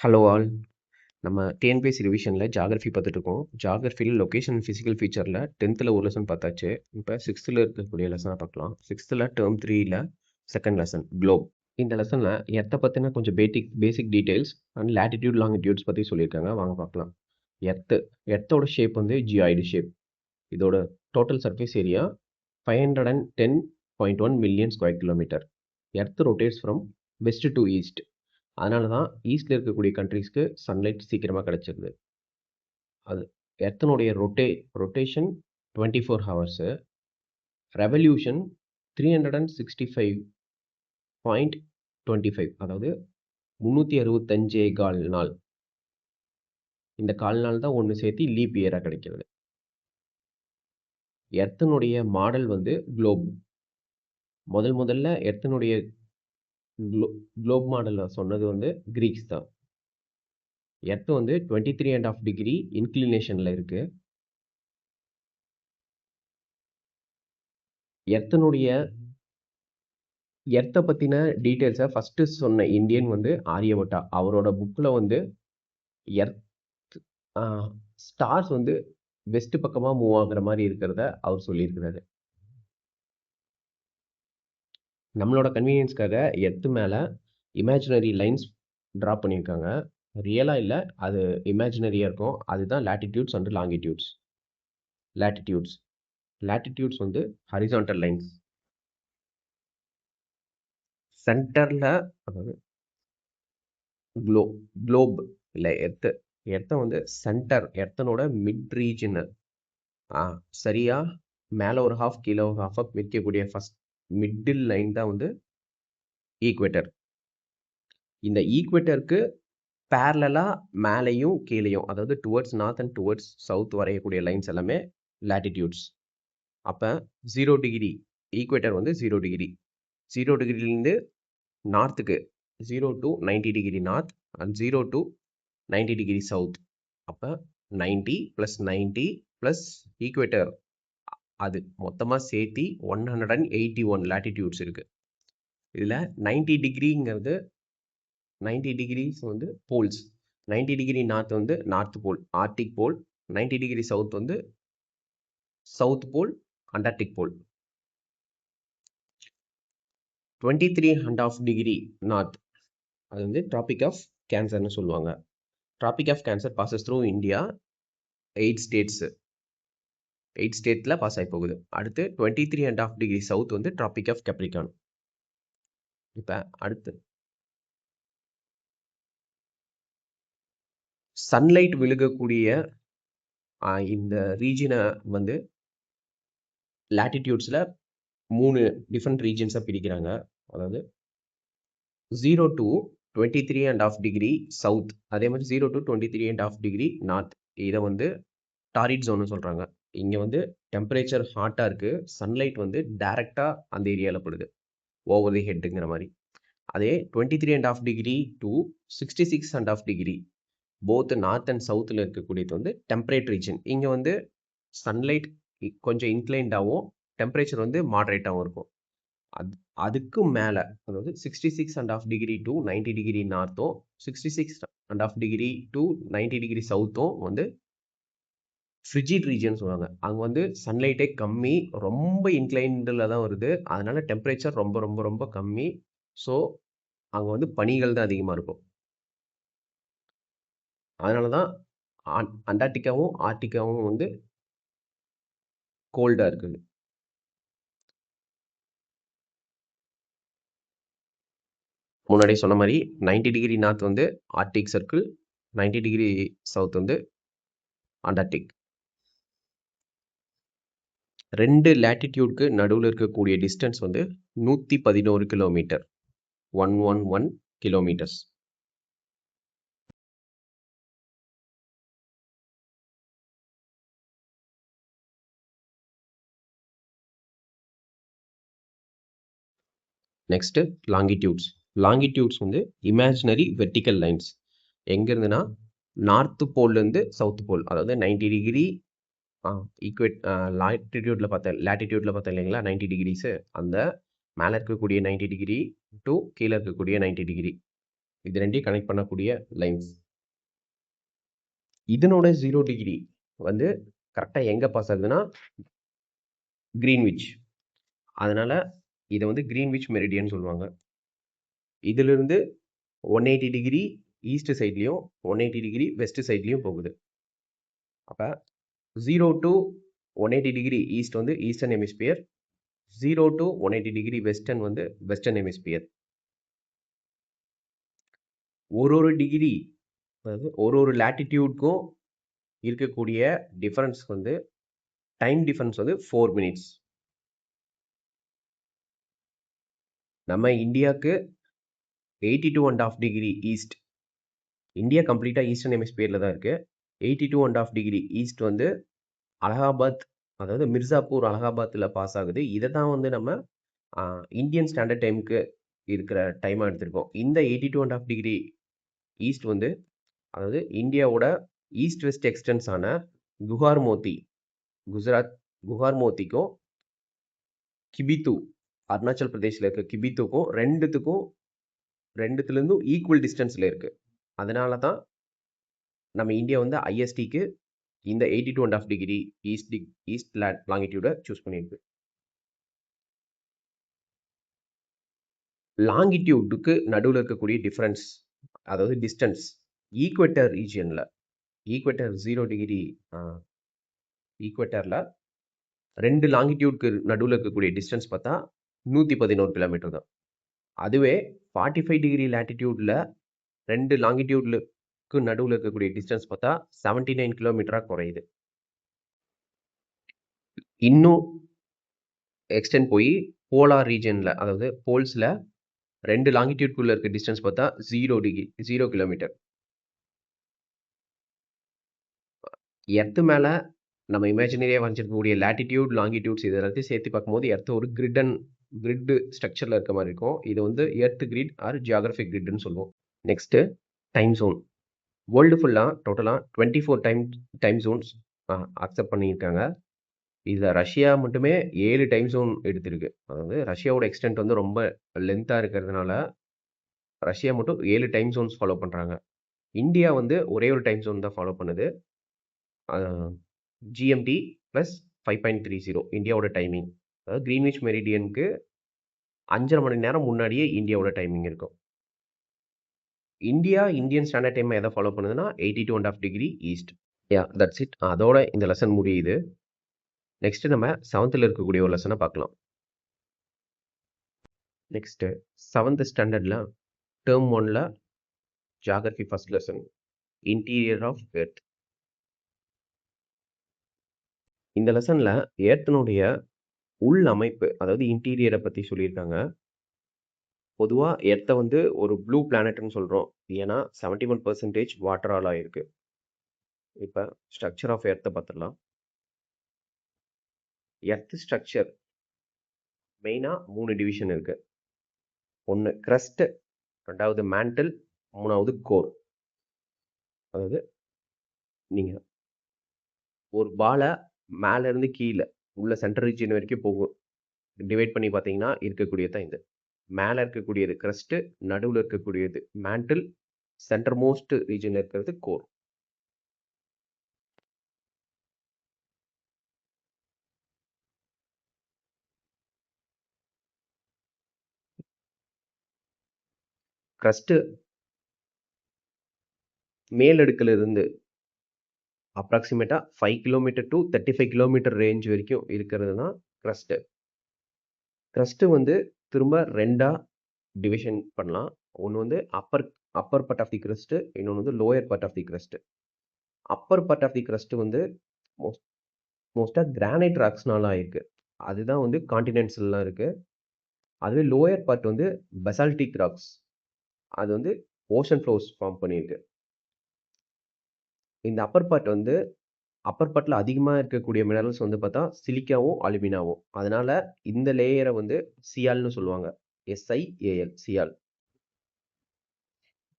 Hello all. நம்ம TNPSC ரிவிஷனில் geography பார்த்துட்டு இருக்கோம். ஜாகிரஃபியில் லொகேஷன் அண்ட் ஃபிசிக்கல் ஃபீச்சரில் 10th ஒரு லெசன் பார்த்தாச்சு. இப்போ 6th இருக்கக்கூடிய லெசனை பார்க்கலாம். 6th டேர்ம் 3ல் செகண்ட் லெசன் குளோப். இந்த லெசனில் எர்த்தை பற்றின கொஞ்சம் basic details and latitude longitudes பற்றி சொல்லியிருக்காங்க. வாங்க பார்க்கலாம். எர்த்தோட ஷேப் வந்து ஜியாய்டு ஷேப். இதோட total surface area 510.1 million square kilometre. Earth rotates from west to east. அதனால தான் ஈஸ்டில் இருக்கக்கூடிய கண்ட்ரீஸ்க்கு சன்லைட் சீக்கிரமாக கிடச்சிருது. அது எர்த்தனுடைய ரொட்டேஷன் 24 ஹவர்ஸு, ரெவல்யூஷன் 365.25, அதாவது 365 நாள். இந்த கால்நாள் தான் ஒன்று சேர்த்து லீப் இயராக கிடைக்கிறது. எர்த்தனுடைய மாடல் வந்து குளோப். முதல்ல எர்த்தனுடைய குளோப் மாடலில் சொன்னது வந்து கிரீக்ஸ் தான். எர்த் வந்து 23.5 டிகிரி இன்க்ளினேஷனில் இருக்குது. எர்த்தை பற்றின டீட்டெயில்ஸை ஃபஸ்ட்டு சொன்ன இந்தியன் வந்து ஆரியபட்டா. அவரோட புக்கில் வந்து எர்த் ஸ்டார்ஸ் வந்து வெஸ்ட் பக்கமாக மூவ் ஆகுற மாதிரி இருக்கிறத அவர் சொல்லியிருக்கிறாரு. நம்மளோட கன்வீனியன்ஸ்க்காக எர்த்து மேலே இமேஜினரி லைன்ஸ் ட்ரா பண்ணியிருக்காங்க. ரியலாக இல்லை, அது இமேஜினரியாக இருக்கும். அதுதான் லேட்டிடியூட்ஸ் அண்ட் லாங்கிடியூட்ஸ். லேட்டிடியூட்ஸ் வந்து ஹரிசான்டல் லைன்ஸ். சென்டரில், அதாவது குளோப் இல்லை எர்த்தை வந்து சென்டர், எர்த்தனோட மிட் ரீஜன், சரியாக மேலே ஒரு ஹாஃப் கீழே ஒரு ஹாஃபாக பிரிக்கக்கூடிய ஃபஸ்ட் மிடில் லைன் தான் வந்து ஈக்குவேட்டர். இந்த ஈக்குவேட்டருக்கு பேரலாக மேலேயும் கீழேயும், அதாவது towards north and towards south வரையக்கூடிய லைன்ஸ் எல்லாமே லேட்டிடியூட்ஸ். அப்போ 0 டிகிரி ஈக்குவேட்டர் வந்து 0 degree. 0 டிகிரிலேருந்து நார்த்துக்கு 0 to 90 degree north and 0 to 90 degree south. அப்போ 90 + 90 + ஈக்குவேட்டர், அது மொத்தமாக சேர்த்தி 181 லேட்டிடியூட்ஸ் இருக்குது. இதில் 90 டிகிரிங்கிறது 90 டிகிரிஸ் வந்து போல்ஸ். 90 டிகிரி நார்த் வந்து north pole, arctic pole. 90 degree south வந்து south pole, antarctic pole. 23.5 degree north, அது வந்து ட்ராபிக் ஆஃப் கேன்சர்னு சொல்லுவாங்க. Tropic of cancer passes through India 8 states. 8 ஸ்டேட்டில் பாஸ் ஆகி போகுது. அடுத்து 23.5 டிகிரி சவுத் வந்து ட்ராபிக் ஆஃப் கேப்ரிகான். இப்போ அடுத்து சன்லைட் விழுகக்கூடிய இந்த ரீஜனை வந்து லேட்டிடியூட்ஸில் 3 டிஃப்ரெண்ட் ரீஜன்ஸாக பிரிக்கிறாங்க. அதாவது 0 to 23.5 டிகிரி சவுத், அதே மாதிரி 0 to 23.5 டிகிரி நார்த். இதை வந்து டாரிட் ஜோன்னு சொல்கிறாங்க. இங்கே வந்து டெம்பரேச்சர் ஹாட்டாக இருக்குது, சன்லைட் வந்து டைரெக்டாக அந்த ஏரியாவில் படுது, ஓவர் தி ஹெட்டுங்கிற மாதிரி. அதே 23.5 degree to 66.5 degree, both north and சவுத்தில் இருக்கக்கூடியது வந்து டெம்பரேட் ரீஜன். இங்கே வந்து சன்லைட் கொஞ்சம் இன்க்ளைண்டாகவும் டெம்பரேச்சர் வந்து மாட்ரேட்டாகவும் இருக்கும். அதுக்கு மேலே, அதாவது 66.5 டிகிரி to 90 டிகிரி நார்த்தும் 66.5 டிகிரி to 90 டிகிரி சவுத்தும் வந்து ஃப்ரிஜிட் ரீஜன் சொல்லுவாங்க. அங்கே வந்து சன்லைட்டே கம்மி, ரொம்ப இன்க்ளைண்டில் தான் வருது. அதனால டெம்பரேச்சர் ரொம்ப ரொம்ப ரொம்ப கம்மி. ஸோ அங்கே வந்து பனிகள் தான் அதிகமாக இருக்கும். அதனால தான் அண்டார்டிகாவும் ஆர்டிகாவும் வந்து கோல்டாக இருக்குது. முன்னாடி சொன்ன மாதிரி 90 டிகிரி நார்த் வந்து ஆர்டிக் சர்க்கிள், 90 டிகிரி சவுத் வந்து அண்டார்டிக். 2 லேட்டிடியூட்க்கு நடுவில் இருக்கக்கூடிய டிஸ்டன்ஸ் வந்து 111 கிலோமீட்டர், 111 கிலோமீட்டர்ஸ். நெக்ஸ்ட்டு லாங்கிடியூட்ஸ் வந்து இமேஜினரி வெர்டிக்கல் லைன்ஸ். எங்கேருந்துன்னா நார்த்து போல்லேருந்து சவுத் போல், அதாவது 90 டிகிரி லேட்டிடியூட்டில் பார்த்தேன் இல்லைங்களா, 90 டிகிரிஸு. அந்த மேலே இருக்கக்கூடிய 90 டிகிரி டு கீழே இருக்கக்கூடிய 90 டிகிரி, இது ரெண்டையும் கனெக்ட் பண்ணக்கூடிய லைன்ஸ். இதனோட 0 டிகிரி வந்து கரெக்டாக எங்கே பாஸ் ஆகுதுன்னா கிரீன்விச். அதனால இதை வந்து கிரீன்விச் மெரிடியன் சொல்லுவாங்க. இதிலிருந்து 180 டிகிரி ஈஸ்ட் சைட்லையும் 180 டிகிரி வெஸ்ட் சைட்லையும் போகுது. அப்போ 0 to 180 டிகிரி ஈஸ்ட் வந்து eastern hemisphere, 0 to 180 degree western வந்து வெஸ்டர்ன் ஹெமிஸ்பியர். ஒரு டிகிரி அதாவது ஒரு லேட்டிடியூட்க்கும் இருக்கக்கூடிய டிஃபரன்ஸ் வந்து டைம் டிஃபரன்ஸ் வந்து 4 மினிட்ஸ். நம்ம இந்தியாவுக்கு 82.5 டிகிரி ஈஸ்ட், இந்தியா கம்ப்ளீட்டாக ஈஸ்டர்ன் ஹெமிஸ்பியரில் தான் இருக்குது. 82.5 டிகிரி ஈஸ்ட் வந்து அலகாபாத், அதாவது மிர்சாப்பூர் அலகாபாத்தில் பாஸ் ஆகுது. இதை தான் வந்து நம்ம இந்தியன் ஸ்டாண்டர்ட் டைமுக்கு இருக்கிற டைமாக எடுத்திருக்கோம். இந்த 82.5 டிகிரி ஈஸ்ட் வந்து அதாவது இந்தியாவோட ஈஸ்ட் வெஸ்ட் எக்ஸ்டென்ஸ் ஆன குஹார்மோத்தி, குஜராத் குஹார்மோத்திக்கும் கிபித்து, அருணாச்சல் பிரதேசில் இருக்க கிபித்துக்கும் ரெண்டுத்துலேருந்தும் ஈக்குவல் டிஸ்டன்ஸில் இருக்குது. அதனால தான் நம்ம இந்தியா வந்து ஐஎஸ்டிக்கு இந்த 82.5 டிகிரி ஈஸ்ட் லாங்கிடியூடை சூஸ் பண்ணியிருக்கு. லாங்கிடியூடுக்கு நடுவில் இருக்கக்கூடிய டிஃப்ரென்ஸ், அதாவது டிஸ்டன்ஸ், ஈக்குவேட்டர் ரீஜியனில் ஈக்குவேட்டர் 0 டிகிரி ஈக்குவேட்டரில் 2 லாங்கிடியூட்க்கு நடுவில் இருக்கக்கூடிய டிஸ்டன்ஸ் பார்த்தா 111 கிலோமீட்டர் தான். அதுவே 45 டிகிரி லேட்டிடியூடில் 2 லாங்கிடியூட்லுக்கு நடுவில் இருக்கக்கூடிய டிஸ்டன்ஸ் பார்த்தா 79 கிலோமீட்டராக குறையுது. இன்னும் எக்ஸ்டெண்ட் போய் போலார் ரீஜனில், அதாவது போல்ஸில் 2 லாங்கிடியூட்குள்ளே இருக்க டிஸ்டன்ஸ் பார்த்தா 0 கிலோமீட்டர். எர்த்து மேலே நம்ம இமேஜினரியாக வரைஞ்சிருக்கக்கூடிய லேட்டிடியூட், லாங்கிடியூட்ஸ் இது எல்லாத்தையும் சேர்த்து பார்க்கும்போது எர்த்து ஒரு கிரிட் ஸ்ட்ரக்சரில் இருக்க மாதிரி இருக்கும். இது வந்து எர்த் கிரிட் ஆர் ஜியாகிரபிக் கிரிட்னு சொல்லுவோம். Next time zone. வேர்ல்டு ஃபுல்லாக டோட்டலாக 24 டைம் ஜோன்ஸ் அக்செப்ட் பண்ணியிருக்காங்க. இதில் ரஷ்யா மட்டுமே 7 டைம் ஜோன் எடுத்திருக்கு. அதாவது ரஷ்யாவோட எக்ஸ்டென்ட் வந்து ரொம்ப லென்த்தாக இருக்கிறதுனால ரஷ்யா மட்டும் 7 டைம் ஜோன்ஸ் ஃபாலோ பண்ணுறாங்க. இந்தியா வந்து ஒரே ஒரு டைம் ஜோன் தான் ஃபாலோ பண்ணுது. ஜிஎம்டி ப்ளஸ் 5.30 இந்தியாவோட டைமிங். அதாவது கிரீன்விச் மெரிடியனுக்கு 5.5 மணி நேரம் முன்னாடியே இந்தியாவோட டைமிங் இருக்கும். இந்தியன் ஸ்டாண்டர்ட் டைம் எதை ஃபாலோ பண்ணுதுன்னா 82.5 டிகிரி ஈஸ்ட். That's it. அதோட இந்த லெசன் முடியுது. நெக்ஸ்ட் நம்ம 7th இருக்கக்கூடிய ஒரு லெசனை பார்க்கலாம். நெக்ஸ்ட் 7th ஸ்டாண்டர்டில் டேர்ம் 1ல் geography first lesson, interior of earth. இந்த லெசனில் எர்த்தினுடைய உள் அமைப்பு, அதாவது இன்டீரியரை பற்றி சொல்லியிருக்காங்க. பொதுவாக எர்த்தை வந்து ஒரு ப்ளூ பிளானட்னு சொல்கிறோம். ஏன்னா 71% வாட்டரால் ஆயிருக்கு. இப்போ ஸ்ட்ரக்சர் ஆஃப் எர்த்தை பார்த்துடலாம். எர்த் ஸ்ட்ரக்சர் மெயினாக 3 டிவிஷன் இருக்கு. ஒன்று கிரஸ்ட், ரெண்டாவது மேண்டில், மூணாவது கோர். அதாவது நீங்கள் ஒரு பாலை மேலேருந்து கீழே உள்ள சென்ட்ரல் ரீஜியன் வரைக்கும் போகும் டிவைட் பண்ணி பார்த்தீங்கன்னா இருக்கக்கூடியது தான் இது. மேலே இருக்கக்கூடியது கிரஸ்ட், நடுவில் இருக்கக்கூடியது மேண்டில், சென்டர் மோஸ்ட் ரீஜனில் இருக்கிறது கோர். கிரஸ்ட் மேலடுக்கில் இருந்து அப்ராக்சிமேட்டாக 5 கிலோமீட்டர் டு 35 கிலோமீட்டர் ரேஞ்ச் வரைக்கும் இருக்கிறது தான் கிரஸ்ட்டு. கிரஸ்ட்டு வந்து திரும்ப 2ஆக டிவிஷன் பண்ணலாம். ஒன்று வந்து upper part of the crust, இன்னொன்று வந்து lower part of the crust. Upper part of the crust வந்து மோஸ்ட்டாக கிரானைட் ராக்ஸ்னால ஆயிருக்கு. அதுதான் வந்து கான்டினென்ட்ஸ்லாம் இருக்குது. அதுவே லோயர் பார்ட் வந்து பெசால்டிக் ராக்ஸ், அது வந்து ஓஷன் ஃப்ளோர்ஸ் ஃபார்ம் பண்ணியிருக்கு. இந்த அப்பர் பார்ட்டில் அதிகமாக இருக்கக்கூடிய மினரல்ஸ் வந்து பார்த்தா சிலிக்காவும் அலுமினாவும். அதனால இந்த லேயரை வந்து சியால்னு சொல்லுவாங்க. SiAl, சியால்.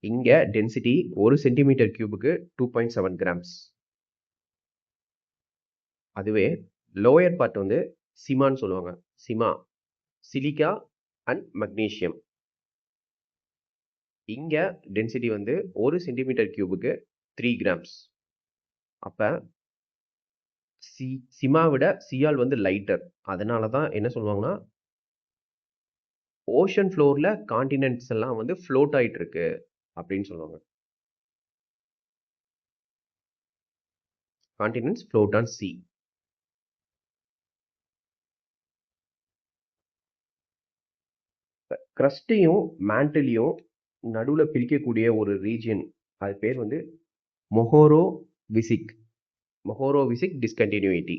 இங்கே டென்சிட்டி 1 சென்டிமீட்டர் கியூபுக்கு 2.7 கிராம்ஸ். அதுவே லோயர் பார்ட் வந்து சிமான்னு சொல்லுவாங்க. Sima, silica and magnesium. இங்க டென்சிட்டி வந்து 1 சென்டிமீட்டர் கியூபுக்கு 3 கிராம்ஸ். அப்ப சிமா விட சியால் வந்து லைட்டர். அதனால தான் என்ன சொல்லுவாங்கன்னா, ஓஷன் ஃப்ளோர்ல கான்டினென்ட்ஸ் எல்லாம் வந்து ஃப்ளோட் ஆயிட்டு இருக்கு அப்படின்னு சொல்லுவாங்க. Continents float on sea. கிரஸ்டையும் மேண்டிலையும் நடுவுல பிரிக்கக்கூடிய ஒரு ரீஜியன், அது பேர் வந்து Mohorovicic. Mohorovicic discontinuity.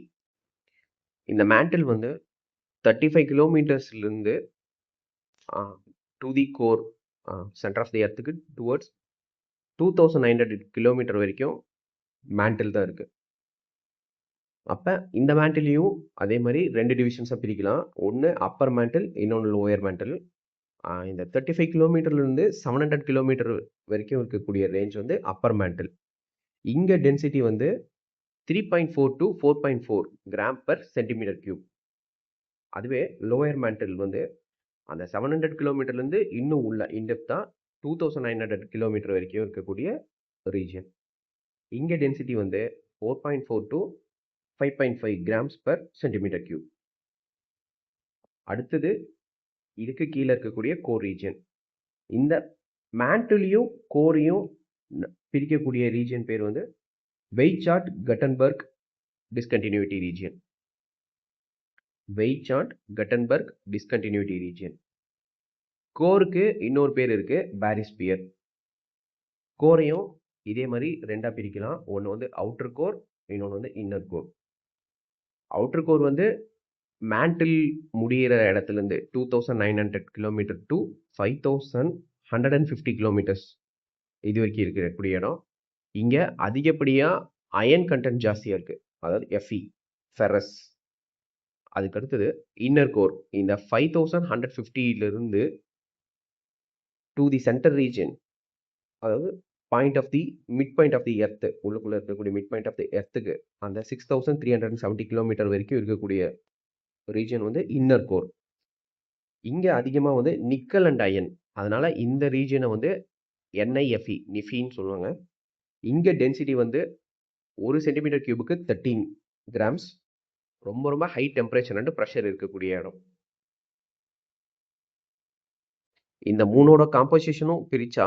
இந்த மேண்டில் வந்து 35 கிலோமீட்டர்ஸ்லேருந்து to the core, centre of the எர்த்துக்கு டுவர்ட்ஸ் 2900 கிலோமீட்டர் வரைக்கும் மேண்டில் தான் இருக்கு. அப்போ இந்த மேண்டிலையும் அதே மாதிரி 2 டிவிஷன்ஸாக பிரிக்கலாம். ஒன்று அப்பர் மேண்டில், இன்னொன்று லோயர் மேண்டில். இந்த 35 கிலோமீட்டர்லேருந்து 700 கிலோமீட்டர் வரைக்கும் இருக்கக்கூடிய ரேஞ்ச் வந்து அப்பர் மேண்டில். இங்கே டென்சிட்டி வந்து 3.4 to 4.4 gram per centimetre cube. அதுவே லோயர் மேண்டில் வந்து அந்த 700 கிலோமீட்டர்லேருந்து இன்னும் உள்ள இன்டெப்தா 2900 கிலோமீட்டர் வரைக்கும் இருக்கக்கூடிய ரீஜியன். இங்கே டென்சிட்டி வந்து 4.4 to 5.5 grams per centimetre cube. அடுத்தது இதுக்கு கீழே இருக்கக்கூடிய கோர் ரீஜியன். இந்த மேண்டிலையும் கோரையும் பிரிக்கக்கூடிய ரீஜியன் பேர் வந்து Wiechert Gutenberg discontinuity region. Wiechert Gutenberg discontinuity region. கோருக்கு இன்னொரு பேர் இருக்கு, பாரிஸ்பியர். கோரையும் இதே மாதிரி ரெண்டா பிரிக்கலாம். ஒன்று வந்து அவுட்டர் கோர், இன்னொன்று வந்து இன்னர் கோர். அவுட்டர் கோர் வந்து மேண்டில் முடிகிற இடத்துலேருந்து 2900 கிலோமீட்டர் டு 5150 கிலோமீட்டர்ஸ் இது வரைக்கும் இருக்கக்கூடிய இடம். இங்கே அதிகப்படியாக அயன் கண்டென்ட் ஜாஸ்தியாக இருக்குது, அதாவது எஃப்இ, ஃபெரஸ். அதுக்கு அடுத்தது இன்னர் கோர். இந்த 5150லிருந்து டு தி சென்டர் ரீஜன், அதாவது point of the mid point of the earth, உள்ளுக்குள்ளே இருக்கக்கூடிய மிட் பாயிண்ட் ஆஃப் தி எர்த்துக்கு அந்த 6370 கிலோமீட்டர் வரைக்கும் இருக்கக்கூடிய ரீஜன் வந்து இன்னர் கோர். இங்கே அதிகமாக வந்து நிக்கல் அண்ட் அயன், அதனால இந்த ரீஜனை வந்து என்ஐஎஃப்இ, நிஃபின்னு சொல்லுவாங்க. இங்கே டென்சிட்டி வந்து 1 சென்டிமீட்டர் கியூபுக்கு 13 கிராம்ஸ். ரொம்ப ரொம்ப ஹை டெம்பரேச்சர் அண்ட் ப்ரெஷர் இருக்கக்கூடிய இடம். இந்த மூணோட காம்போசிஷனும் பிரிச்சா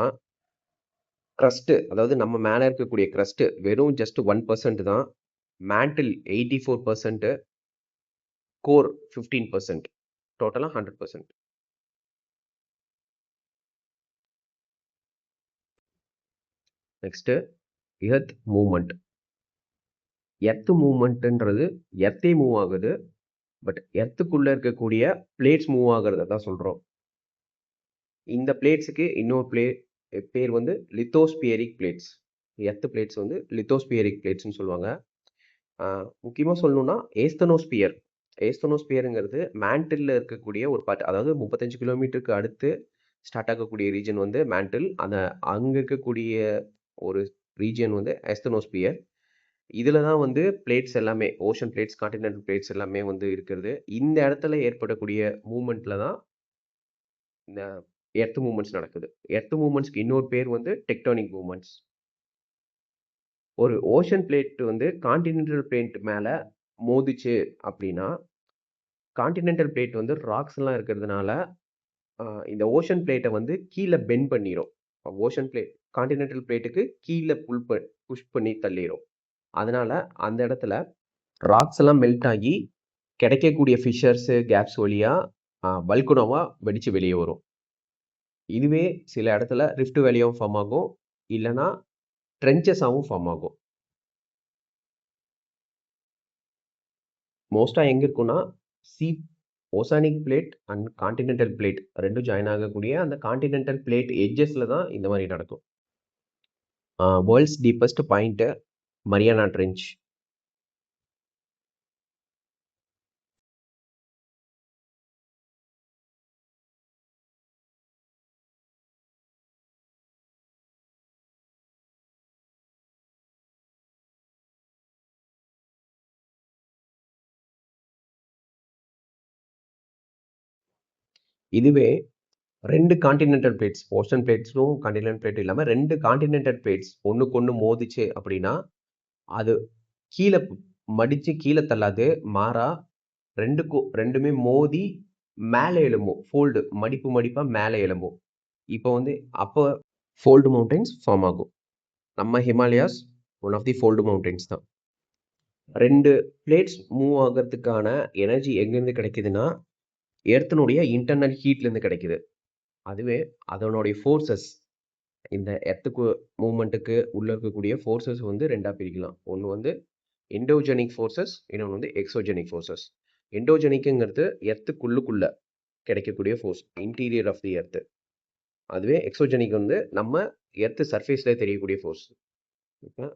க்ரஸ்ட், அதாவது நம்ம மேலே இருக்கக்கூடிய க்ரஸ்ட் வெறும் ஜஸ்ட் 1% தான். மேண்டில் 84%, கோர் 15%, டோட்டலாக 100%. Next earth movement. எர்த் மூவ்மெண்ட்ன்றது எர்த்தே மூவ் ஆகுது, பட் எர்த்துக்குள்ளே இருக்கக்கூடிய பிளேட்ஸ் மூவ் ஆகுறத தான் சொல்கிறோம். இந்த பிளேட்ஸுக்கு இன்னொரு பேர் வந்து லித்தோஸ்பியரிக் பிளேட்ஸ். எர்த் பிளேட்ஸ் வந்து லித்தோஸ்பியரிக் பிளேட்ஸ்னு சொல்லுவாங்க. முக்கியமாக சொல்லணும்னா ஏஸ்தனோஸ்பியர். ஏஸ்தனோஸ்பியருங்கிறது மேண்டிலில் இருக்கக்கூடிய ஒரு பார்ட், அதாவது 35 கிலோமீட்டருக்கு அடுத்து ஸ்டார்ட் ஆகக்கூடிய ரீஜன் வந்து மேண்டில். அந்த அங்கே இருக்கக்கூடிய ஒரு ரீஜன் வந்து ஏஸ்தனோஸ்பியர். இதில் தான் வந்து பிளேட்ஸ் எல்லாமே, ஓஷன் பிளேட்ஸ், கான்டினென்டல் பிளேட்ஸ் எல்லாமே வந்து இருக்கிறது. இந்த இடத்துல ஏற்படக்கூடிய மூமெண்ட்டில் தான் இந்த எர்த் மூவ்மெண்ட்ஸ் நடக்குது. எர்த் மூவ்மெண்ட்ஸ்க்கு இன்னொரு பேர் வந்து டெக்டானிக் மூவ்மெண்ட்ஸ். ஒரு ஓஷன் பிளேட் வந்து கான்டினென்டல் பிளேட் மேலே மோதிச்சு அப்படின்னா, கான்டினென்டல் பிளேட் வந்து ராக்ஸ்லாம் இருக்கிறதுனால இந்த ஓஷன் பிளேட்டை வந்து கீழே பெண்ட் பண்ணிடும். ஓஷன் பிளேட் கான்டினென்டல் பிளேட்டுக்கு கீழே புஷ் பண்ணி தள்ளிடும். அதனால அந்த இடத்துல ராக்ஸ் எல்லாம் மெல்ட் ஆகி கிடைக்கக்கூடிய ஃபிஷர்ஸு, கேப்ஸ் வழியாக வல்குனோவாக வெடித்து வெளியே வரும். இதுவே சில இடத்துல ரிஃப்ட் வேலியாகவும் ஃபார்ம் ஆகும், இல்லைனா ட்ரென்ச்சஸாகவும் ஃபார்ம் ஆகும். மோஸ்ட்டாக எங்கே இருக்குன்னா oceanic plate and continental plate ரெண்டும் ஜாயின் ஆகக்கூடிய அந்த கான்டினென்டல் பிளேட் எட்ஜஸில் தான் இந்த மாதிரி நடக்கும். World's deepest point Mariana trench. இதுவே 2 கான்டினென்டல் பிளேட்ஸ், ஓஷன் பிளேட்ஸும் கான்டினென்டல் பிளேட் இல்லாம 2 கான்டினென்டல் பிளேட்ஸ் ஒண்ணுக்கொண்ணு மோதிச்சு அப்படின்னா, அது கீழ மடிச்சு கீழ தள்ளாது. மாறா 2மே மோதி மேல எழும்பும். ஃபோல்டு மடிப்பு மடிப்பா மேல எழும்பும். இப்போ வந்து அப்ப ஃபோல்டு மவுண்டன்ஸ் ஃபார்ம் ஆகும். நம்ம Himalayas one of the fold mountains தான். 2 பிளேட்ஸ் மூவ் ஆகறதுக்கான எனர்ஜி எங்கேருந்து கிடைக்குதுன்னா, எர்த்தினுடைய இன்டர்னல் ஹீட்லேருந்து கிடைக்குது. அதுவே அதனுடைய ஃபோர்ஸஸ் இந்த எர்த்துக்கு மூவ்மெண்ட்டுக்கு உள்ள இருக்கக்கூடிய ஃபோர்ஸஸ் வந்து 2ஆ பிரிக்கலாம். ஒண்ணு வந்து எண்டோஜெனிக் ஃபோர்ஸஸ், இன்னொன்னு வந்து எக்ஸோஜெனிக் ஃபோர்ஸஸ். எண்டோஜெனிக்ங்கிறது எர்த்துக்குள்ளுக்குள்ள கிடைக்கக்கூடிய force, interior of the earth. அதுவே எக்ஸோஜெனிக் வந்து நம்ம எர்த் சர்ஃபேஸ்ல தெரியக்கூடிய ஃபோர்ஸ். இப்ப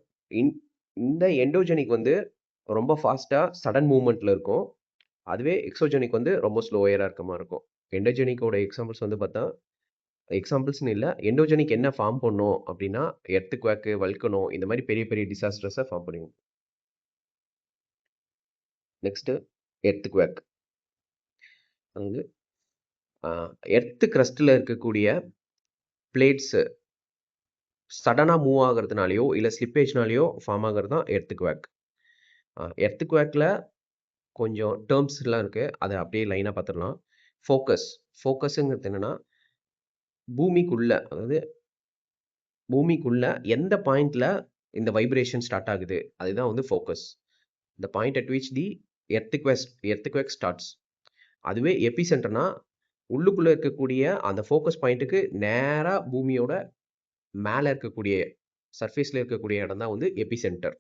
இந்த எண்டோஜெனிக் வந்து ரொம்ப ஃபாஸ்டா சடன் மூவ்மெண்ட்ல இருக்கும். அதுவே எக்ஸோஜெனிக் வந்து ரொம்ப ஸ்லோயரா இருக்க மாரி இருக்கும். எண்டோஜெனிக்கோட எக்ஸாம்பிள்ஸ் வந்து பார்த்தா, எக்ஸாம்பிள்ஸ்னு இல்ல. எண்டோஜெனிக் என்ன ஃபார்ம் பண்ணும் அப்படின்னா, எர்த்குவேக், வல்கனோ இந்த மாரி பெரிய பெரிய டிசாஸ்டர்ஸ ஃபார்ம் பண்ணிடும். Next earthquake. அதாவது எர்த் கிரஸ்ட்ல இருக்கக்கூடிய பிளேட்ஸ் சடனா மூவ் ஆகுறதுனாலயோ, இல்ல ஸ்லிப்பேஜ்னாலயோ ஃபார்ம் ஆகுறது தான் எர்த்குவேக். எர்த்குவேக்ல கொஞ்சம் டெர்ம்ஸ்லாம் இருக்கு. அத அப்படியே லைனா பார்த்துடலாம். ஃபோக்கஸ்ங்கிறது என்னன்னா, அதாவது பூமிக்குள்ள எந்த பாயிண்ட்ல இந்த வைப்ரேஷன் ஸ்டார்ட் ஆகுது, அதுதான் வந்து focus. The point at which the earthquake starts. அதுவே எபிசென்டர்னா, உள்ளுக்குள்ள இருக்கக்கூடிய அந்த ஃபோக்கஸ் பாயிண்ட்டுக்கு நேரா பூமியோட மேல இருக்கக்கூடிய சர்ஃபேஸ்ல இருக்கக்கூடிய இடம் தான் வந்து எபிசென்டர்.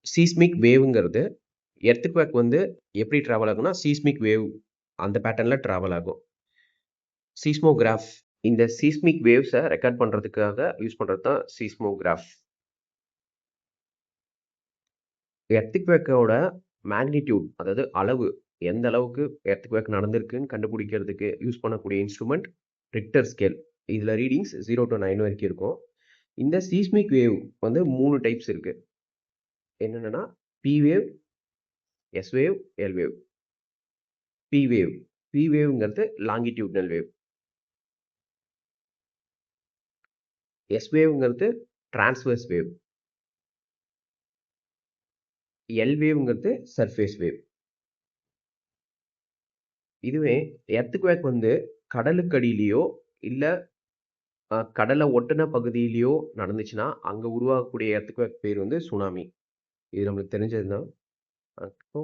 சீஸ்மிக் வேவ்ங்கிறது எர்த்குவேக் வந்து எப்படி டிராவல் ஆகும்னா, சீஸ்மிக் வேவ் அந்த பேட்டர்ன்ல டிராவல் ஆகும். சீஸ்மோகிராஃப் இந்த சீஸ்மிக் வேவ்ஸை ரெக்கார்ட் பண்றதுக்காக யூஸ் பண்றது தான் சீஸ்மோகிராஃப். எர்த்குவேக்கோட மேக்னிடியூட், அதாவது அளவு, எந்த அளவுக்கு எர்த்குவேக் நடந்திருக்குன்னு கண்டுபிடிக்கிறதுக்கு யூஸ் பண்ணக்கூடிய இன்ஸ்ட்ருமெண்ட் ரிக்டர் ஸ்கேல். இதுல ரீடிங்ஸ் 0 to 9 வரைக்கும் இருக்கும். இந்த சீஸ்மிக் வேவ் வந்து 3 டைப்ஸ் இருக்கு. என்னென்னா P wave, S wave, L wave. P வேவ்ங்கிறது லாங்கிடியூட்னல் வேவ். எஸ் வேவ்ங்கிறது டிரான்ஸ்வர்ஸ் வேவ். எல் வேவ்ங்கிறது சர்ஃபேஸ் வேவ். இதுவே எர்த்குவேக் வந்து கடலுக்கு அடியிலயோ இல்ல கடலை ஒட்டுன பகுதியிலயோ நடந்துச்சுன்னா, அங்க உருவாகக்கூடிய எர்த்குவேக் பேர் வந்து சுனாமி. இது நம்மளுக்கு தெரிஞ்சது தான். அப்போ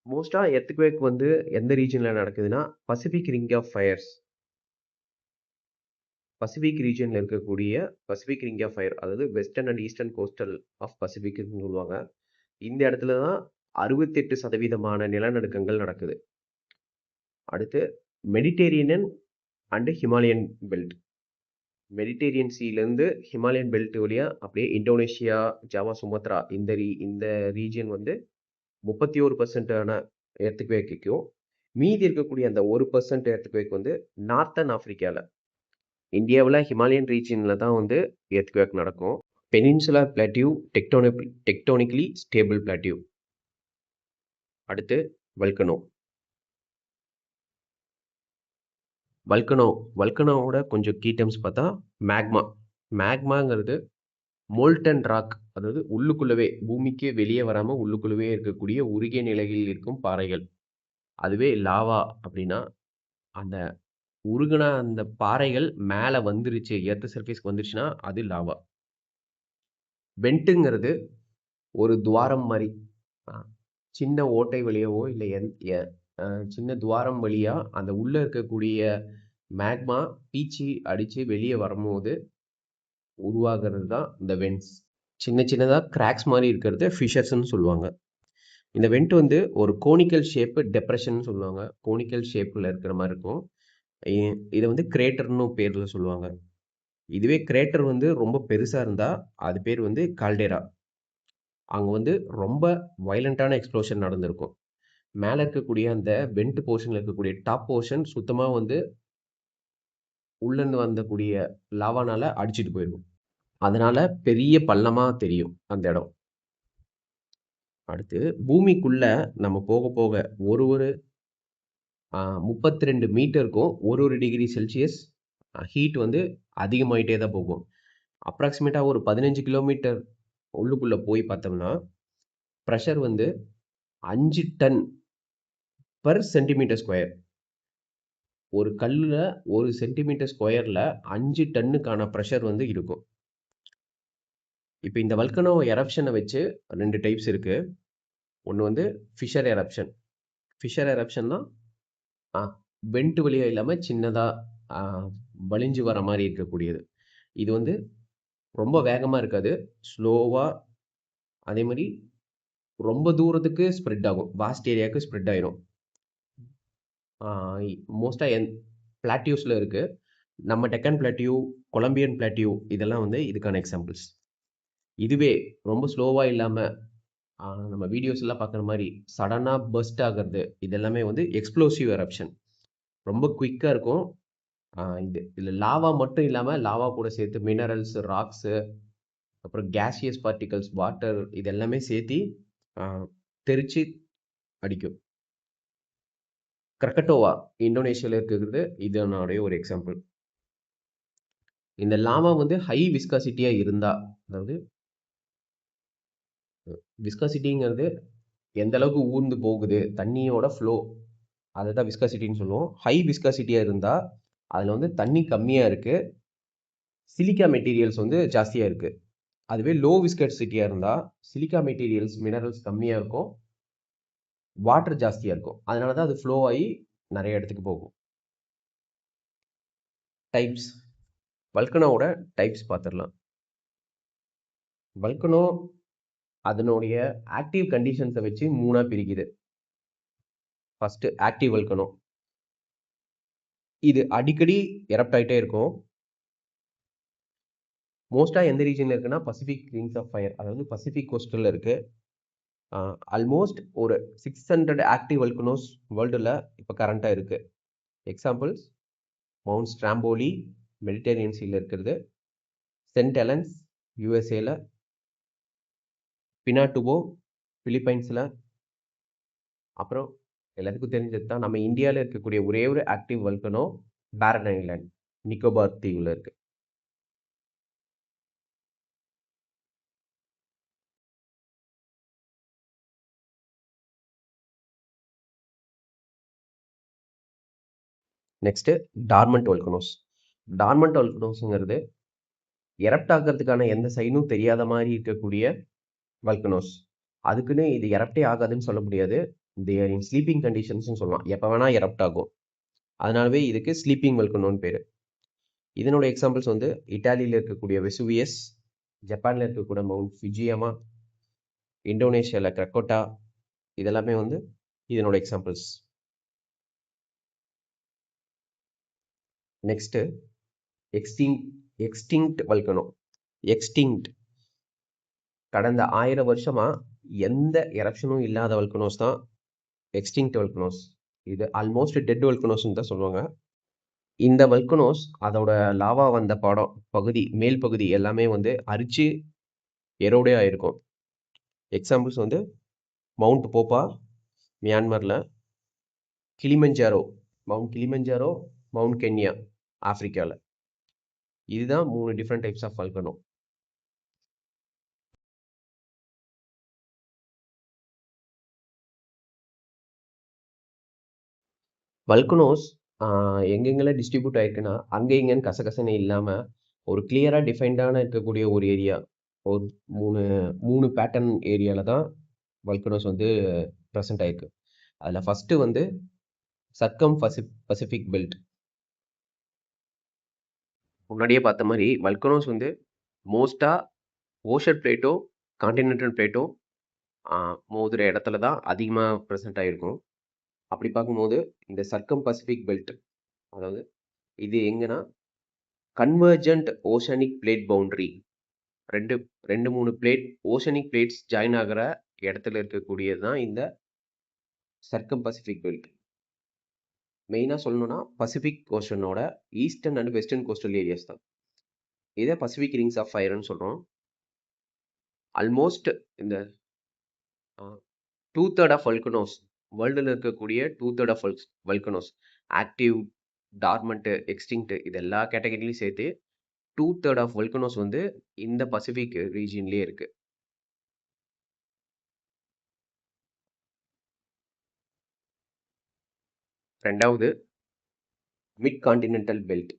மோஸ்டா எர்த்குவேக் வந்து எந்த ரீஜியன்ல நடக்குதுன்னா, Pacific ring of fires. Pacific ரீஜியன்ல இருக்கக்கூடிய பசிபிக் ரிங் ஆஃப் ஃபயர், அதாவது western and eastern coastal of பசிபிக்னு சொல்லுவாங்க. இந்த இடத்துல தான் 68% நிலநடுக்கங்கள் நடக்குது. அடுத்து Mediterranean and Himalayan belt. Mediterranean சீலேருந்து ஹிமாலயன் பெல்ட் வழியா அப்படியே இந்தோனேஷியா, ஜாவா, சுமத்ரா இந்த ரீஜியன் வந்து 31% எர்த்குவேக்கும், மீதி இருக்கக்கூடிய அந்த 1% எர்த்குவேக் வந்து நார்த்தன் ஆப்பிரிக்கால, இந்தியாவில் ஹிமாலயன் ரீஜியனில் தான் வந்து எர்த்குவேக் நடக்கும். Peninsular plateau tectonically stable plateau. அடுத்து வல்கனோ. வல்கனோவோட கொஞ்சம் கீ டேர்ம்ஸ் பார்த்தா மேக்மாங்கிறது மோல்டன் ராக், அதாவது உள்ளுக்குள்ளவே பூமிக்கு வெளியே வராம உள்ளுக்குள்ளவே இருக்கக்கூடிய உருகிய நிலையில் இருக்கும் பாறைகள். அதுவே லாவா அப்படின்னா, அந்த உருகுன அந்த பாறைகள் மேல வந்துருச்சு, எர்த் சர்ஃபேஸ்க்கு வந்துருச்சுன்னா அது லாவா. வென்ட்டுங்கிறது ஒரு துவாரம் மாதிரி, சின்ன ஓட்டை வழியாவோ இல்லை சின்ன துவாரம் வழியா அந்த உள்ள இருக்கக்கூடிய மேக்மா பீச்சி அடிச்சு வெளியே வரும்போது உருவாகிறது தான் இந்த வென்ட்ஸ். சின்ன சின்னதாக கிராக்ஸ் மாதிரி இருக்கிறது ஃபிஷர்ஸ்ன்னு சொல்லுவாங்க. இந்த வெண்ட் வந்து ஒரு கோனிக்கல் ஷேப்பு டெப்ரெஷன் சொல்லுவாங்க. கோனிக்கல் ஷேப்பில் இருக்கிற மாதிரி இருக்கும். இதை வந்து கிரேட்டர்னு பேரில் சொல்லுவாங்க. இதுவே கிரேட்டர் வந்து ரொம்ப பெருசாக இருந்தால் அது பேர் வந்து கால்டேரா. அங்கே வந்து ரொம்ப வயலண்ட்டான எக்ஸ்ப்ளோஷன் நடந்திருக்கும். மேலே இருக்கக்கூடிய அந்த வெண்ட் போர்ஷனில் இருக்கக்கூடிய டாப் போர்ஷன் சுத்தமாக வந்து உள்ளேருந்து வந்தக்கூடிய லாவானால அடிச்சுட்டு போயிருக்கும். அதனால பெரிய பள்ளமாக தெரியும் அந்த இடம். அடுத்து பூமிக்குள்ள நம்ம போக போக ஒரு 32 மீட்டருக்கும் ஒரு டிகிரி செல்சியஸ் ஹீட் வந்து அதிகமாயிட்டே தான் போகும். அப்ராக்ஸிமேட்டா ஒரு 15 கிலோமீட்டர் உள்ளுக்குள்ள போய் பார்த்தோம்னா, பிரஷர் வந்து 5 டன் பெர் சென்டிமீட்டர் ஸ்கொயர். ஒரு கல்லுல 1 சென்டிமீட்டர் ஸ்கொயர்ல 5 டன்னுக்கான பிரஷர் வந்து இருக்கும். இப்ப இந்த வல்கனோ எரப்ஷன வச்சு 2 டைப்ஸ் இருக்கு. ஒண்ணு வந்து ஃபிஷர் எரப்ஷன். ஃபிஷர் எரப்ஷன்னா வென்ட் வழியா இல்லாம சின்னதா அ வழிஞ்சு வர மாரி இருக்கக்கூடியது. இது வந்து ரொம்ப வேகமா இருக்காது. ஸ்லோவா அதே மாரி ரொம்ப தூரத்துக்கு ஸ்ப்ரெட் ஆகும். வாஸ்ட் ஏரியாவுக்கு ஸ்ப்ரெட் ஆயிரும். ஆ மோஸ்ட்டா பிளாட்டியூஸ்ல இருக்கு. நம்ம டெக்கன் பிளாட்டியூ, கொலம்பியன் பிளாட்டியூ இதெல்லாம் வந்து இதுக்கான எக்ஸாம்பிள்ஸ். இதுவே ரொம்ப ஸ்லோவா இல்லாம நம்ம வீடியோஸ்லாம் பார்க்குற மாரி சடனா பர்ஸ்ட் ஆகுறது இது எல்லாமே வந்து எக்ஸ்ப்ளோசிவ் எரப்ஷன். ரொம்ப குயிக்கா இருக்கும். இதுல லாவா மட்டும் இல்லாம லாவா கூட சேர்த்து மினரல்ஸ், ராக்ஸ் அப்புறம் கேசியஸ் பார்ட்டிகல்ஸ், வாட்டர் இது எல்லாமே சேர்த்தி தெறிச்சு அடிக்கும். கிரக்கட்டோவா இந்தோனேஷியால இருக்கிறது இதனுடைய ஒரு எக்ஸாம்பிள். இந்த லாவா வந்து ஹை விஸ்காசிட்டியா இருந்தா, அதாவது விஸ்காசிட்டிங்கிறது எந்த அளவுக்கு ஊர்ந்து போகுது, தண்ணியோட ஃப்ளோ அதை தான் விஸ்காசிட்டின்னு சொல்லுவோம். ஹை விஸ்காசிட்டியா இருந்தா அதுல வந்து தண்ணி கம்மியா இருக்கு, சிலிக்கா மெட்டீரியல்ஸ் வந்து ஜாஸ்தியா இருக்கு. அதுவே லோ விஸ்காசிட்டியா இருந்தா சிலிக்கா மெட்டீரியல்ஸ், மினரல்ஸ் கம்மியா இருக்கும், வாட்டர் ஜாஸ்தியா இருக்கும். அதனால தான் அது ஃப்ளோ ஆகி நிறைய இடத்துக்கு போகும். டைப்ஸ், வல்கனோவோட டைப்ஸ் பார்த்துடலாம். வல்கனோ அதனுடைய ஆக்டிவ் கண்டிஷன்ஸை வச்சு 3ஆ பிரிக்குது. First active volcano. இது அடிக்கடி எரப்ட் ஆகிட்டே இருக்கும். மோஸ்டா எந்த ரீஜன்ல இருக்குன்னா பசிபிக் ரிங்ஸ் ஆஃப் ஃபயர், அதாவது பசிபிக் கோஸ்டல்ல இருக்கு. ஆல்மோஸ்ட் ஒரு 600 ஆக்டிவ் வல்கனோஸ் வேர்ல்டுல இப்போ கரண்டா இருக்கு. எக்ஸாம்பிள்ஸ் மவுண்ட் ஸ்ட்ராம்போலி மெடிட்டரேனியன் சீல இருக்கிறது, சென்ட் ஹெலன்ஸ் யூஎஸ்ஏல, பினாட்டுபோ பிலிப்பைன்ஸ்ல, அப்புறம் எல்லாத்துக்கும் தெரிஞ்சது தான் நம்ம இந்தியாவில் இருக்கக்கூடிய ஒரே ஒரு active volcano Barren island Nicobar தீவுல இருக்கு. Next dormant volcanoes. டார்மண்ட் வல்கனோஸ்ங்கிறது எரப்ட் ஆகிறதுக்கான எந்த சைனும் தெரியாத மாதிரி இருக்கக்கூடிய வல்கனோஸ். அதுக்குன்னு இது எரப்டே ஆகாதுன்னு சொல்ல முடியாது. தேர் இன் ஸ்லீப்பிங் கண்டிஷன்ஸ்னு சொல்லலாம். எப்போ வேணா எரப்ட் ஆகும். அதனாலவே இதுக்கு ஸ்லீப்பிங் வல்கனோன்னு பேரு. இதனோட எக்ஸாம்பிள்ஸ் வந்து இட்டாலியில் இருக்கக்கூடிய வெசுவியஸ், ஜப்பான்ல இருக்கக்கூடிய மவுண்ட் ஃபிஜியமா, இந்தோனேஷியால கிரக்கோட்டா இதெல்லாமே வந்து இதனோட examples. Next extinct volcano. Extinct கடந்த 1000 வருஷமா எந்த எரப்ஷனும் இல்லாத வல்கனோஸ் தான் எக்ஸ்டிங்க்ட் வல்கனோஸ். இது ஆல்மோஸ்ட் டெட் வல்கனோஸ்ன்னு தான் சொல்லுவாங்க. இந்த வல்கனோஸ் அதோட லாவா வந்த பகுதி மேல் பகுதி எல்லாமே வந்து அரிச்சு எரோடே ஆயிருக்கும். எக்ஸாம்பிள்ஸ் வந்து மவுண்ட் போப்பா மியான்மர்ல, Kilimanjaro mount Kilimanjaro, mount Kenya ஆப்பிரிக்கால. இதுதான் 3 different types of volcano. Volcanoes எங்கெங்கெல்லாம் டிஸ்ட்ரிபியூட் ஆயிருக்குன்னா அங்கே இங்கேன்னு கசகசன்னு இல்லாமல் ஒரு கிளியராக டிஃபைன்டான இருக்கக்கூடிய ஒரு ஏரியா, ஒரு மூணு பேட்டர்ன் ஏரியாவில் தான் வல்கனோஸ் வந்து ப்ரெசென்ட் ஆயிருக்கு. அதில் ஃபஸ்ட்டு வந்து சர்க்கம் பசிபிக் பெல்ட். முன்னாடியே பார்த்த மாதிரி வல்கனோஸ் வந்து மோஸ்ட்டாக ஓஷன் பிளேட்டோ கான்டினென்டல் பிளேட்டோ மோதுற இடத்துல தான் அதிகமாக ப்ரெசென்ட் ஆகிருக்கும். அப்படி பார்க்கும்போது இந்த சர்க்கம் பசிபிக் பெல்ட், அதாவது இது எங்கன்னா கன்வர்ஜென்ட் ஓஷனிக் பிளேட் பவுண்டரி, ரெண்டு மூணு பிளேட் ஓஷனிக் பிளேட்ஸ் ஜாயின் ஆகிற இடத்துல இருக்கக்கூடியது தான் இந்த சர்க்கம் பசிபிக் பெல்ட். மெயினாக சொல்லணும்னா பசிபிக் ஓஷனோட eastern and western coastal areas தான். இதை பசிபிக் ரிங்ஸ் ஆஃப் ஃபயர்னு சொல்கிறோம். ஆல்மோஸ்ட் இந்த 2/3 ஆஃப் வல்கனோஸ் வேர்ல்டில் இருக்கக்கூடிய 2/3 of volcanoes active, dormant, extinct இது எல்லா கேட்டகரியிலையும் சேர்த்து 2/3 ஆஃப் வல்கனோஸ் வந்து இந்த பசிபிக் ரீஜியன்லேயே இருக்கு. ரெண்டாவது மிட் கான்டினென்டல் பெல்ட்.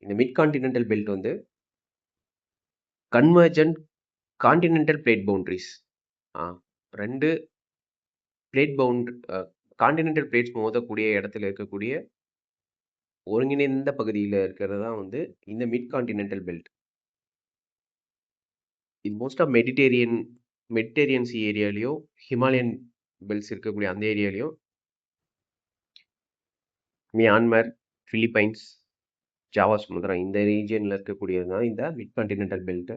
இந்த மிட் கான்டினென்டல் பெல்ட் வந்து கன்வர்ஜென்ட் கான்டினென்டல் பிளேட் பவுண்டரிஸ். ரெண்டு பிளேட் பவுண்ட் கான்டினென்டல் பிளேட்ஸ் மோதக்கூடிய இடத்துல இருக்கக்கூடிய ஒருங்கிணைந்த பகுதியில் இருக்கிறது தான் வந்து இந்த மிட் கான்டினென்டல் பெல்ட். இது மோஸ்ட் ஆஃப் மெடிட்டேரியன் சி ஏரியாலையும் ஹிமாலயன் பெல்ட்ஸ் இருக்கக்கூடிய அந்த ஏரியாலையும் மியான்மர், பிலிப்பைன்ஸ், ஜாவா சமுத்திரம் இந்த ரீஜியனில் இருக்கக்கூடியது தான் இந்த mid continental belt.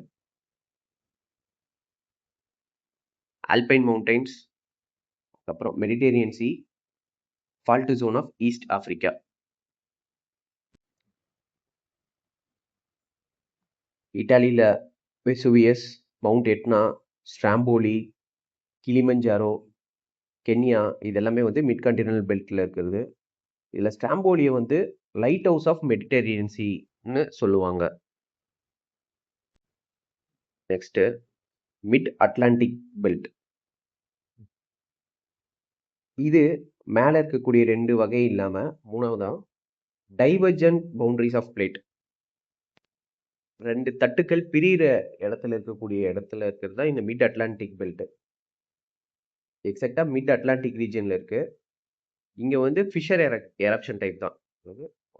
Alpine mountains, அப்புறம் Mediterranean sea, fault zone of east Africa. இட்டாலியில் Vesuvius, mount Etna, Stromboli, Kilimanjaro, Kenya இதெல்லாமே வந்து மிட் கான்டினென்டல் பெல்ட்டில் இருக்கிறது. இதில் ஸ்ட்ராம்போலியை வந்து லைட் ஹவுஸ் ஆஃப் மெடிட்டேரியன் சீன்னு சொல்லுவாங்க. Next mid Atlantic belt. இது மேலே இருக்கக்கூடிய 2 வகை இல்லாமல் மூணாவதான் டைவர்ஜென்ட் பவுண்டரிஸ் ஆஃப் பிளேட். 2 தட்டுக்கள் பிரிகிற இடத்துல இருக்கிறது தான் இந்த மிட் அட்லாண்டிக் பெல்ட். எக்ஸாக்டாக மிட் அட்லாண்டிக் ரீஜியனில் இருக்குது. இங்கே வந்து ஃபிஷர் எரப்ஷன் டைப் தான்.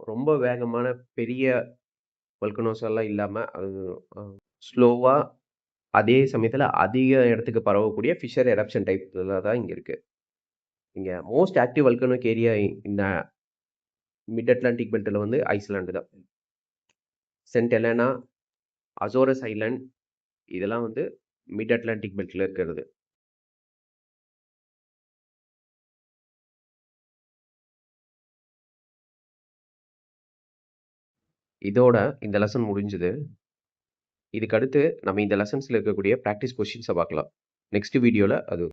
ரொம்ப வேகமான பெரிய வல்கனோஸ் எல்லாம் இல்லாமல் அது ஸ்லோவாக அதே சமயத்தில் அதிக இடத்துக்கு பரவக்கூடிய ஃபிஷர் எரப்ஷன் டைப்பில் தான் இங்கே இருக்குது. இங்கே மோஸ்ட் ஆக்டிவ் வல்கனோக் ஏரியா இந்த மிட் அட்லாண்டிக் பெல்ட்டில் வந்து ஐஸ்லாண்டு தான். சென்ட் ஹெலனா, அசோரஸ் ஐலாண்ட் இதெல்லாம் வந்து மிட் அட்லாண்டிக் பெல்ட்டில் இருக்கிறது. இதோட இந்த லெசன் முடிஞ்சுது. இதுக்கு அடுத்து நம்ம இந்த லெசன்ஸில் இருக்கக்கூடிய ப்ராக்டிஸ் கொஸ்டின்ஸை பார்க்கலாம். நெக்ஸ்ட் வீடியோவில் அது